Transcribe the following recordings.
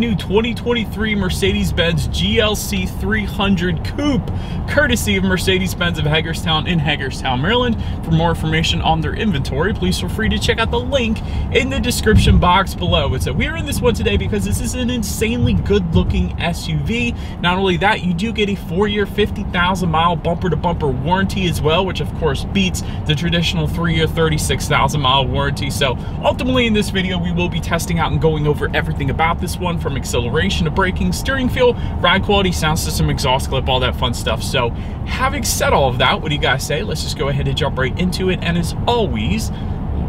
new 2023 Mercedes-Benz GLC300 Coupe, courtesy of Mercedes-Benz of Hagerstown in Hagerstown, Maryland. For more information on their inventory, please feel free to check out the link in the description box below. But so we're in this one today because this is an insanely good-looking SUV. Not only that, you do get a 4-year, 50,000-mile bumper-to-bumper warranty as well, which of course beats the traditional 3-year, 36,000-mile warranty. So ultimately in this video, we will be testing out and going over everything about this one, from acceleration to braking, steering feel, ride quality, sound system, exhaust clip, all that fun stuff. So having said all of that, what do you guys say? Let's just go ahead and jump right into it. And as always,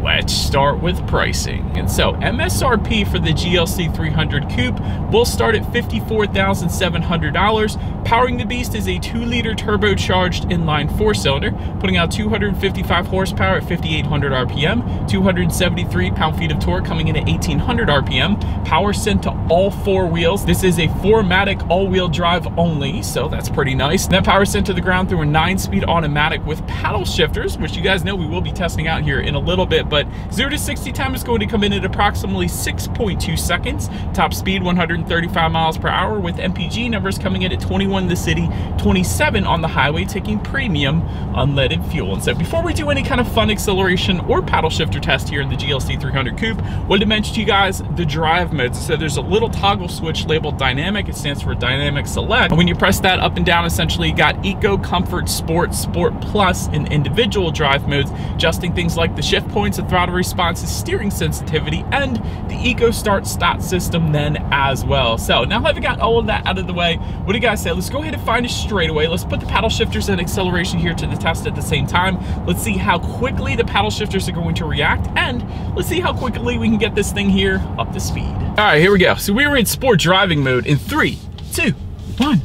let's start with pricing. And so MSRP for the GLC300 Coupe will start at $54,700. Powering the beast is a 2-liter turbocharged inline 4-cylinder, putting out 255 horsepower at 5,800 RPM, 273 pound-feet of torque coming in at 1,800 RPM. Power sent to all 4 wheels. This is a 4MATIC all-wheel drive only, so that's pretty nice. That power sent to the ground through a 9-speed automatic with paddle shifters, which you guys know we will be testing out here in a little bit. But 0 to 60 time is going to come in at approximately 6.2 seconds. Top speed 135 miles per hour, with MPG numbers coming in at 21 in the city, 27 on the highway, taking premium unleaded fuel. And so before we do any kind of fun acceleration or paddle shifter test here in the GLC300 Coupe, wanted to mention to you guys the drive modes. So there's a little toggle switch labeled dynamic. It stands for dynamic select. And when you press that up and down, essentially you got eco, comfort, sport, sport plus, and individual drive modes, adjusting things like the shift points, the throttle responses, steering sensitivity, and the eco start stop system then as well. So now having got all of that out of the way, what do you guys say? Let's go ahead and find a straightaway. Let's put the paddle shifters and acceleration here to the test at the same time. Let's see how quickly the paddle shifters are going to react, and let's see how quickly we can get this thing here up to speed. All right, here we go. So we were in sport driving mode in 3, 2, 1,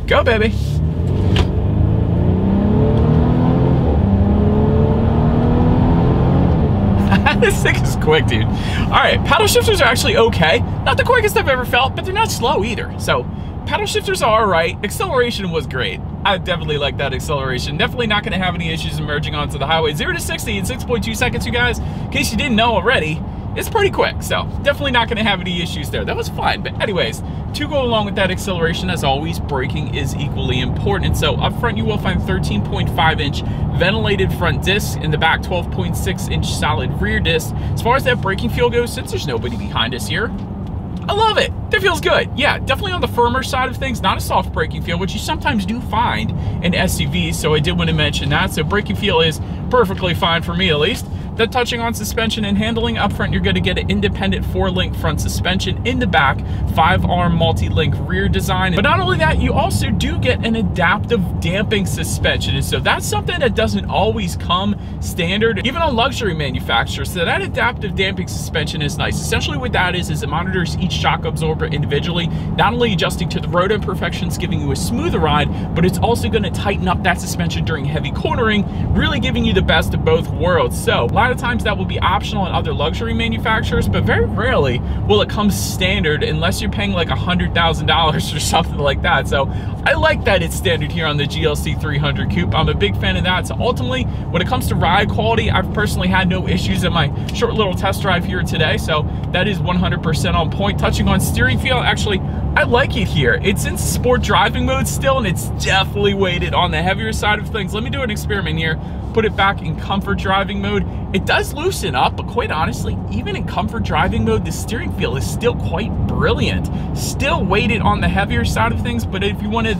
go baby. This thing is quick, dude. All right, paddle shifters are actually okay. Not the quickest I've ever felt, but they're not slow either. So paddle shifters are all right. Acceleration was great. I definitely like that acceleration. Definitely not gonna have any issues emerging onto the highway. 0 to 60 in 6.2 seconds, you guys. In case you didn't know already, it's pretty quick. So definitely not gonna have any issues there. That was fine. But anyways, to go along with that acceleration, as always, braking is equally important. So up front, you will find 13.5-inch ventilated front discs. In the back, 12.6-inch solid rear discs. As far as that braking feel goes, since there's nobody behind us here, I love it. That feels good. Yeah, definitely on the firmer side of things, not a soft braking feel, which you sometimes do find in SUVs, so I did want to mention that. So braking feel is perfectly fine for me, at least. Then touching on suspension and handling, up front, you're going to get an independent 4-link front suspension. In the back, 5-arm multi-link rear design. But not only that, you also do get an adaptive damping suspension. And so that's something that doesn't always come standard, even on luxury manufacturers. So that adaptive damping suspension is nice. Essentially what that is it monitors each shock absorber individually, not only adjusting to the road imperfections, giving you a smoother ride, but it's also going to tighten up that suspension during heavy cornering, really giving you the best of both worlds. So a lot of times that will be optional in other luxury manufacturers, but very rarely will it come standard unless you're paying like $100,000 or something like that. So I like that it's standard here on the GLC300 Coupe. I'm a big fan of that. So ultimately, when it comes to ride quality, I've personally had no issues in my short little test drive here today. So that is 100% on point. Touching on steering feel, actually, I like it here. It's in sport driving mode still, and it's definitely weighted on the heavier side of things. Let me do an experiment here. Put it back in comfort driving mode. It does loosen up, but quite honestly, even in comfort driving mode, the steering feel is still quite brilliant. Still weighted on the heavier side of things, but if you wanted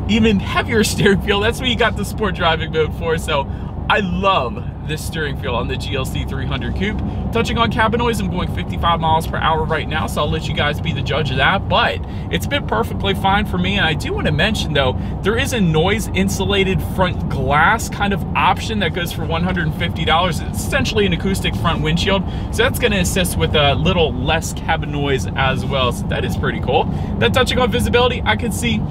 even heavier steering feel, that's what you got the sport driving mode for. So I love this steering feel on the GLC300 Coupe. Touching on cabin noise, I'm going 55 miles per hour right now, so I'll let you guys be the judge of that, but it's been perfectly fine for me. And I do want to mention though, there is a noise insulated front glass kind of option that goes for $150. It's essentially an acoustic front windshield, so that's going to assist with a little less cabin noise as well, so that is pretty cool. Then touching on visibility, I can see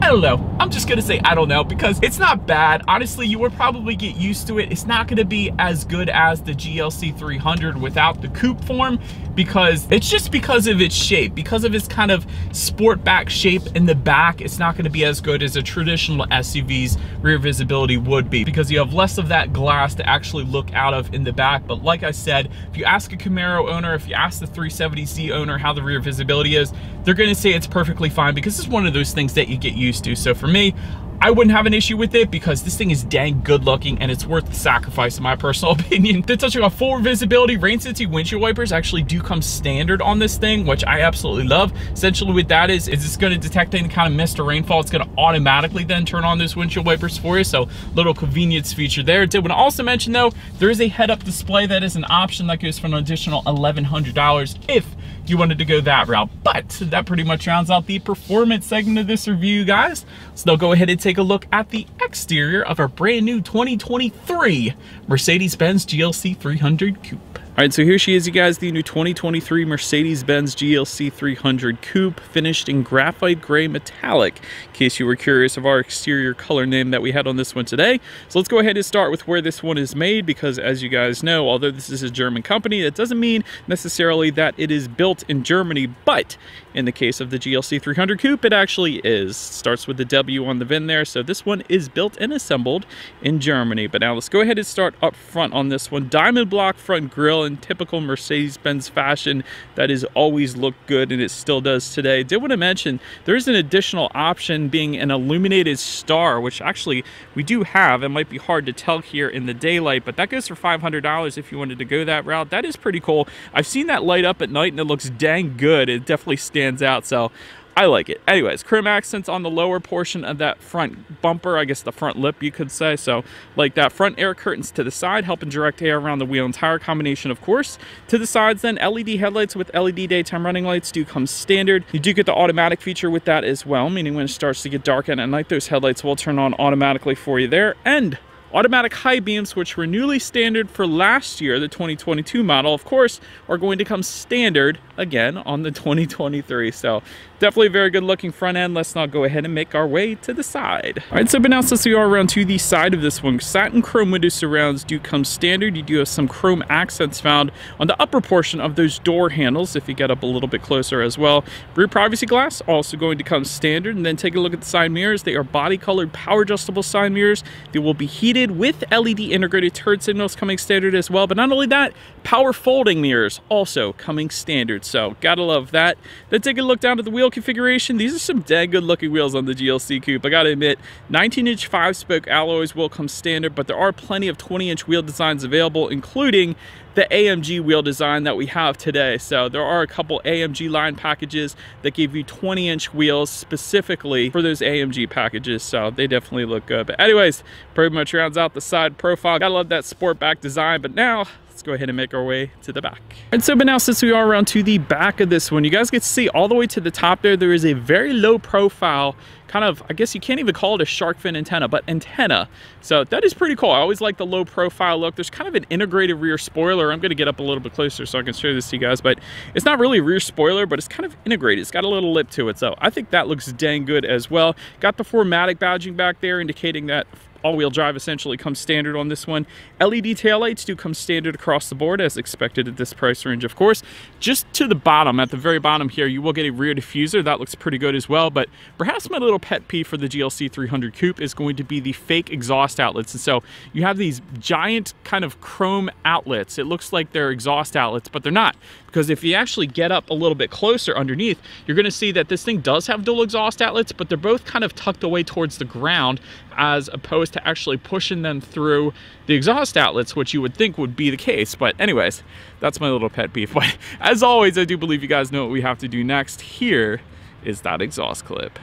I don't know. I'm just gonna say I don't know because it's not bad. Honestly, you would probably get used to it. It's not gonna be as good as the GLC300 without the coupe form, because it's just because of its shape, because of its kind of sport back shape in the back. It's not going to be as good as a traditional SUV's rear visibility would be, because you have less of that glass to actually look out of in the back. But like I said, if you ask a Camaro owner, if you ask the 370Z owner how the rear visibility is, they're going to say it's perfectly fine, because it's one of those things that you get used to. So for me, I wouldn't have an issue with it because this thing is dang good looking and it's worth the sacrifice in my personal opinion. Then touching on full visibility, rain sensing windshield wipers actually do come standard on this thing, which I absolutely love. Essentially what that is it's going to detect any kind of mist or rainfall. It's going to automatically then turn on those windshield wipers for you. So little convenience feature there. Did want to also mention though, there is a head-up display that is an option that goes for an additional $1,100 if you wanted to go that route. But that pretty much rounds out the performance segment of this review, guys. So now go ahead and take a look at the exterior of our brand new 2023 Mercedes-Benz GLC 300 Coupe. All right, so here she is, you guys, the new 2023 Mercedes-Benz GLC 300 Coupe, finished in graphite gray metallic, in case you were curious of our exterior color name that we had on this one today. So let's go ahead and start with where this one is made, because as you guys know, although this is a German company, that doesn't mean necessarily that it is built in Germany, but in the case of the GLC 300 Coupe, it actually is. Starts with the W on the VIN there, so this one is built and assembled in Germany. But now let's go ahead and start up front on this one. Diamond block front grille in typical Mercedes-Benz fashion. That has always looked good, and it still does today. Did want to mention there's an additional option being an illuminated star, which actually we do have. It might be hard to tell here in the daylight, but that goes for $500 if you wanted to go that route. That is pretty cool. I've seen that light up at night and it looks dang good. It definitely stands out, so I like it. Anyways, chrome accents on the lower portion of that front bumper, I guess the front lip you could say. So like that, front air curtains to the side, helping direct air around the wheel and tire combination, of course. To the sides then, LED headlights with LED daytime running lights do come standard. You do get the automatic feature with that as well, meaning when it starts to get dark at night, those headlights will turn on automatically for you there. And automatic high beams, which were newly standard for last year, the 2022 model, of course, are going to come standard again on the 2023. So definitely a very good looking front end. Let's now go ahead and make our way to the side. All right, so but now since we are around to the side of this one, satin chrome window surrounds do come standard. You do have some chrome accents found on the upper portion of those door handles if you get up a little bit closer as well. Rear privacy glass also going to come standard. And then take a look at the side mirrors. They are body colored power adjustable side mirrors. They will be heated with LED integrated turn signals coming standard as well. But not only that, power folding mirrors also coming standard. So gotta love that. Then take a look down at the wheel configuration. These are some dang good looking wheels on the GLC Coupe. I gotta admit, 19-inch 5-spoke alloys will come standard, but there are plenty of 20-inch wheel designs available, including the AMG wheel design that we have today. So there are a couple AMG line packages that give you 20-inch wheels specifically for those AMG packages. So they definitely look good. But anyways, pretty much rounds out the side profile. Gotta love that sport back design. But now let's go ahead and make our way to the back. And so, but now since we are around to the back of this one, you guys get to see all the way to the top there, there is a very low profile kind of, I guess you can't even call it a shark fin antenna, but antenna. So that is pretty cool. I always like the low profile look. There's kind of an integrated rear spoiler. I'm going to get up a little bit closer so I can show this to you guys, but it's not really a rear spoiler, but it's kind of integrated. It's got a little lip to it. So I think that looks dang good as well. Got the 4MATIC badging back there, indicating that all-wheel drive essentially comes standard on this one. LED taillights do come standard across the board as expected at this price range, of course. Just to the bottom, at the very bottom here, you will get a rear diffuser. That looks pretty good as well, but perhaps my little pet peeve for the GLC 300 Coupe is going to be the fake exhaust outlets. And so you have these giant kind of chrome outlets. It looks like they're exhaust outlets, but they're not. Because if you actually get up a little bit closer underneath, you're going to see that this thing does have dual exhaust outlets, but they're both kind of tucked away towards the ground as opposed to actually pushing them through the exhaust outlets, which you would think would be the case. But anyways, that's my little pet peeve. But as always, I do believe you guys know what we have to do next. Here is that exhaust clip.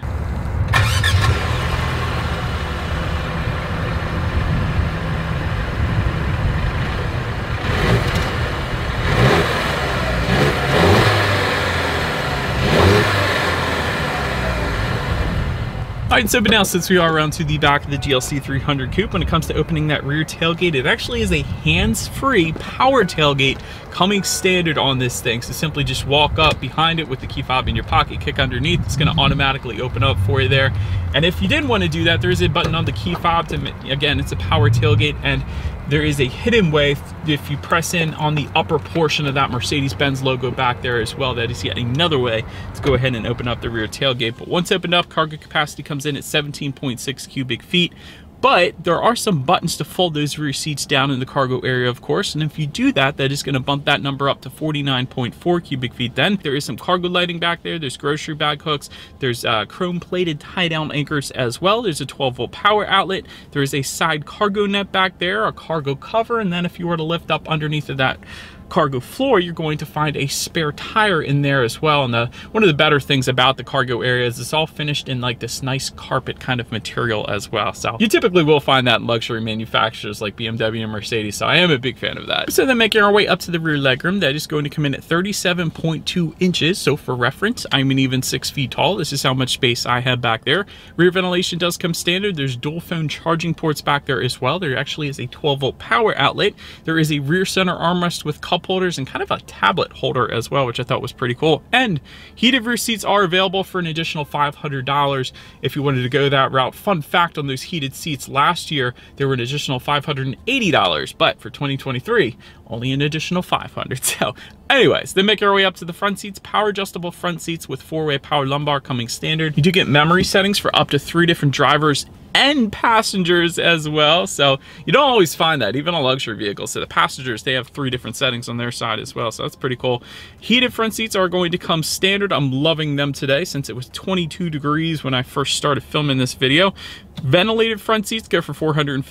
All right, so but now since we are around to the back of the GLC 300 Coupe, when it comes to opening that rear tailgate, it actually is a hands-free power tailgate coming standard on this thing. So simply just walk up behind it with the key fob in your pocket, kick underneath, it's gonna automatically open up for you there. And if you didn't want to do that, there is a button on the key fob to, again, it's a power tailgate, and There is a hidden way if you press in on the upper portion of that Mercedes-Benz logo back there as well. That is yet another way to go ahead and open up the rear tailgate. But once opened up, cargo capacity comes in at 17.6 cubic feet. But there are some buttons to fold those rear seats down in the cargo area, of course. And if you do that, that is going to bump that number up to 49.4 cubic feet. Then there is some cargo lighting back there. There's grocery bag hooks. There's chrome plated tie down anchors as well. There's a 12-volt power outlet. There is a side cargo net back there, a cargo cover. And then if you were to lift up underneath of that cargo floor, you're going to find a spare tire in there as well. And one of the better things about the cargo area is it's all finished in like this nice carpet kind of material as well. So you typically will find that in luxury manufacturers like BMW and Mercedes. So I am a big fan of that. So then making our way up to the rear legroom, that is going to come in at 37.2 inches. So for reference, I'm an even 6 feet tall. This is how much space I have back there. Rear ventilation does come standard. There's dual phone charging ports back there as well. There actually is a 12-volt power outlet. There is a rear center armrest with cup holders and kind of a tablet holder as well, which I thought was pretty cool. And heated rear seats are available for an additional $500 if you wanted to go that route. Fun fact on those heated seats, last year they were an additional $580, but for 2023 only an additional $500. So anyways, then make our way up to the front seats. Power adjustable front seats with 4-way power lumbar coming standard. You do get memory settings for up to 3 different drivers and passengers as well. So you don't always find that, even on luxury vehicles. So the passengers, they have 3 different settings on their side as well. So that's pretty cool. Heated front seats are going to come standard. I'm loving them today since it was 22 degrees when I first started filming this video. Ventilated front seats go for $450.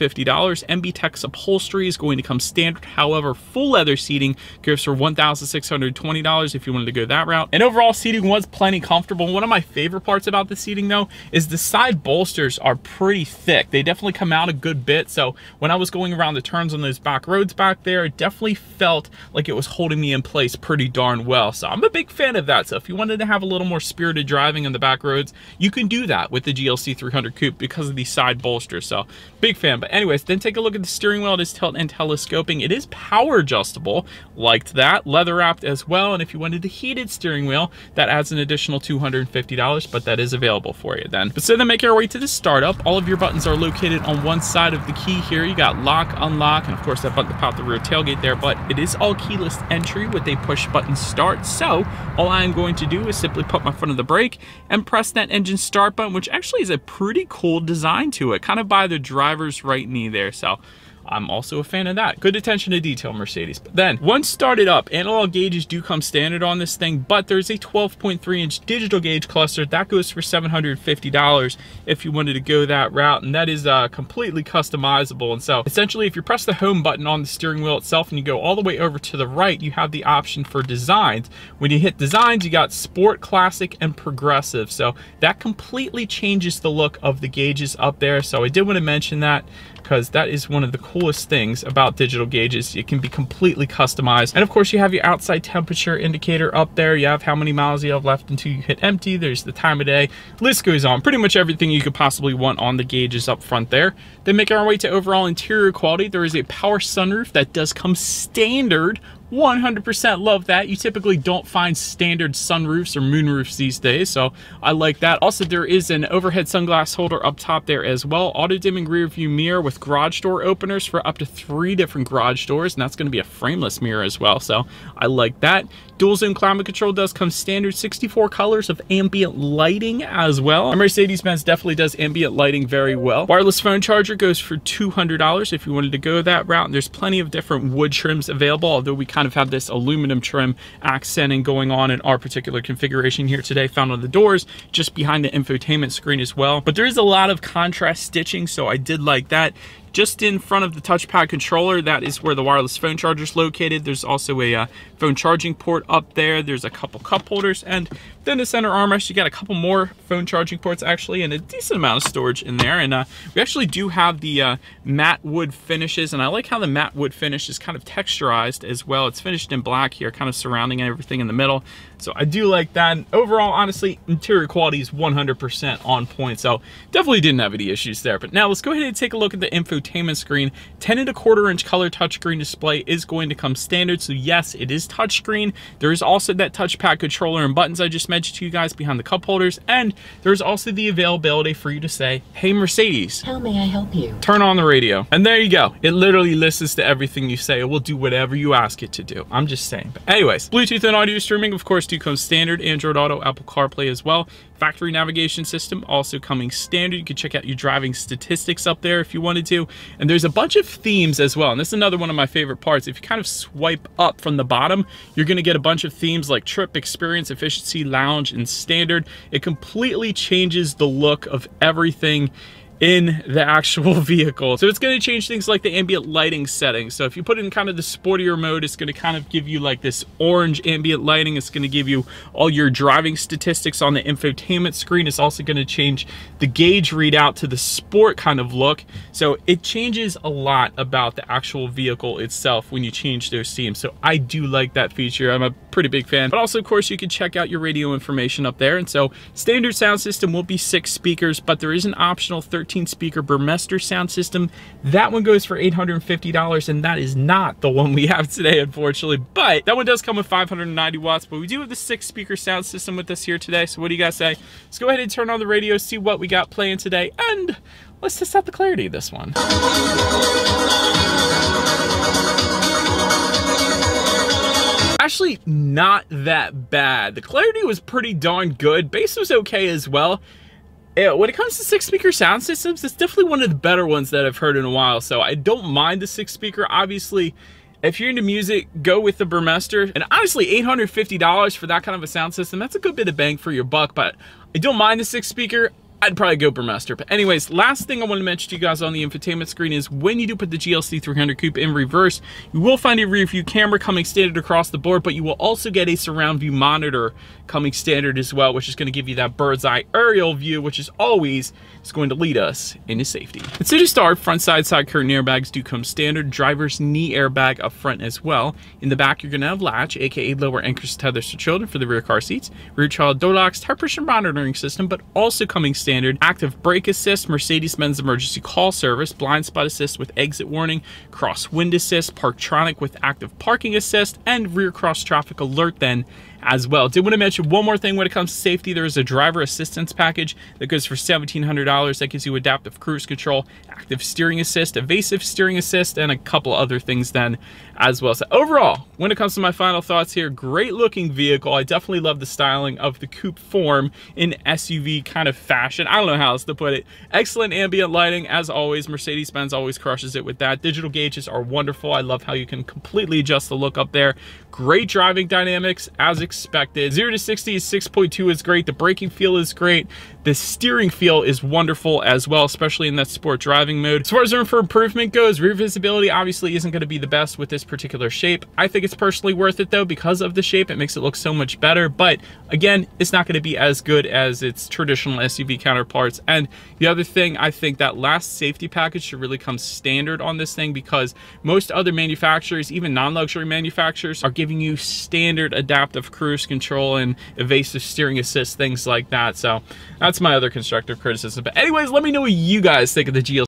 MB-Tex upholstery is going to come standard. However, full leather seating goes for $1,620 if you wanted to go that route. And overall seating was plenty comfortable. One of my favorite parts about the seating though is the side bolsters are pretty thick. They definitely come out a good bit. So when I was going around the turns on those back roads back there, it definitely felt like it was holding me in place pretty darn well. So I'm a big fan of that. So if you wanted to have a little more spirited driving on the back roads, you can do that with the GLC300 Coupe because of the side bolsters. So big fan. But anyways, then take a look at the steering wheel. It is tilt and telescoping. It is power adjustable. Liked that. Leather wrapped as well. And if you wanted a heated steering wheel, that adds an additional $250, but that is available for you then. But so then make our way to the startup. All of your buttons are located on one side of the key here. You got lock, unlock, and of course that button to pop the rear tailgate there, but it is all keyless entry with a push button start. So all I'm going to do is simply put my foot on the brake and press that engine start button, which actually is a pretty cool design to it, kind of by the driver's right knee there. So I'm also a fan of that. Good attention to detail, Mercedes. But then, once started up, analog gauges do come standard on this thing, but there's a 12.3-inch digital gauge cluster. That goes for $750 if you wanted to go that route, and that is completely customizable. And so, essentially, if you press the home button on the steering wheel itself and you go all the way over to the right, you have the option for designs. When you hit designs, you got sport, classic, and progressive. So that completely changes the look of the gauges up there. So I did want to mention that, because that is one of the coolest things about digital gauges. It can be completely customized. And of course you have your outside temperature indicator up there. You have how many miles you have left until you hit empty. There's the time of day. List goes on. Pretty much everything you could possibly want on the gauges up front there. Then making our way to overall interior quality, there is a power sunroof that does come standard. 100% love that. You typically don't find standard sunroofs or moonroofs these days, so I like that. Also, there is an overhead sunglass holder up top there as well. Auto dimming rear view mirror with garage door openers for up to 3 different garage doors, and that's going to be a frameless mirror as well, so I like that. Dual zone climate control does come standard. 64 colors of ambient lighting as well. A Mercedes-Benz definitely does ambient lighting very well. Wireless phone charger goes for $200 if you wanted to go that route. And there's plenty of different wood trims available, although we kind of have this aluminum trim accenting going on in our particular configuration here today, found on the doors just behind the infotainment screen as well. But there is a lot of contrast stitching, so I did like that. Just in front of the touchpad controller, that is where the wireless phone charger is located. There's also a phone charging port up there. There's a couple cup holders, and then the center armrest, you got a couple more phone charging ports actually, and a decent amount of storage in there. And we actually do have the matte wood finishes, and I like how the matte wood finish is kind of texturized as well. It's finished in black here, kind of surrounding everything in the middle. So I do like that. And overall, honestly, interior quality is 100% on point. So definitely didn't have any issues there. But now let's go ahead and take a look at the infotainment screen. 10.25-inch color touchscreen display is going to come standard. So yes, it is touchscreen. There is also that touchpad controller and buttons I just mentioned to you guys behind the cup holders. And there's also the availability for you to say, hey Mercedes, how may I help you? Turn on the radio. And there you go. It literally listens to everything you say. It will do whatever you ask it to do. I'm just saying. But anyways, Bluetooth and audio streaming, of course, do come standard. Android Auto, Apple CarPlay as well. Factory navigation system also coming standard. You can check out your driving statistics up there if you wanted to. And there's a bunch of themes as well. And this is another one of my favorite parts. If you kind of swipe up from the bottom, you're going to get a bunch of themes like trip, experience, efficiency, lounge, and standard. It completely changes the look of everything in the actual vehicle. So it's going to change things like the ambient lighting settings. So if you put it in kind of the sportier mode, it's going to kind of give you like this orange ambient lighting. It's going to give you all your driving statistics on the infotainment screen. It's also going to change the gauge readout to the sport kind of look. So it changes a lot about the actual vehicle itself when you change those themes. So I do like that feature. I'm a pretty big fan. But also, of course, you can check out your radio information up there. And so standard sound system will be 6 speakers, but there is an optional 13-speaker Burmester sound system. That one goes for $850, and that is not the one we have today, unfortunately. But that one does come with 590 watts, but we do have the 6-speaker sound system with us here today. So what do you guys say? Let's go ahead and turn on the radio, see what we got playing today, and let's test out the clarity of this one. Actually, not that bad. The clarity was pretty darn good. Bass was okay as well. When it comes to 6-speaker sound systems, it's definitely one of the better ones that I've heard in a while. So I don't mind the 6-speaker. Obviously, if you're into music, go with the Burmester. And honestly, $850 for that kind of a sound system, that's a good bit of bang for your buck. But I don't mind the 6-speaker. I'd probably go Burmester. But anyways, last thing I want to mention to you guys on the infotainment screen is when you do put the GLC300 Coupe in reverse, you will find a rear view camera coming standard across the board, but you will also get a surround view monitor coming standard as well, which is going to give you that bird's eye aerial view, which is always going to lead us into safety. And so to start, front side curtain airbags do come standard. Driver's knee airbag up front as well. In the back, you're going to have latch, aka lower anchors tethers to children for the rear car seats. Rear child door locks, tire pressure monitoring system, but also coming standard. Active brake assist, Mercedes-Benz emergency call service, blind spot assist with exit warning, cross wind assist, Parktronic with active parking assist, and rear cross traffic alert then as well. Did want to mention one more thing when it comes to safety. There is a driver assistance package that goes for $1,700. That gives you adaptive cruise control, active steering assist, evasive steering assist, and a couple other things then as well. So overall, when it comes to my final thoughts here, great looking vehicle. I definitely love the styling of the coupe form in SUV kind of fashion. I don't know how else to put it. Excellent ambient lighting as always. Mercedes-Benz always crushes it with that. Digital gauges are wonderful. I love how you can completely adjust the look up there. Great driving dynamics as expected. 0 to 60 is 6.2 is great. The braking feel is great. The steering feel is wonderful as well, especially in that sport driving mode. As far as room for improvement goes, rear visibility obviously isn't going to be the best with this particular shape. I think it's personally worth it though because of the shape. It makes it look so much better, but again, it's not going to be as good as its traditional SUV counterparts. And the other thing, I think that last safety package should really come standard on this thing because most other manufacturers, even non-luxury manufacturers, are giving you standard adaptive cruise control and evasive steering assist, things like that. So that's my other constructive criticism. But anyways, let me know what you guys think of the GLC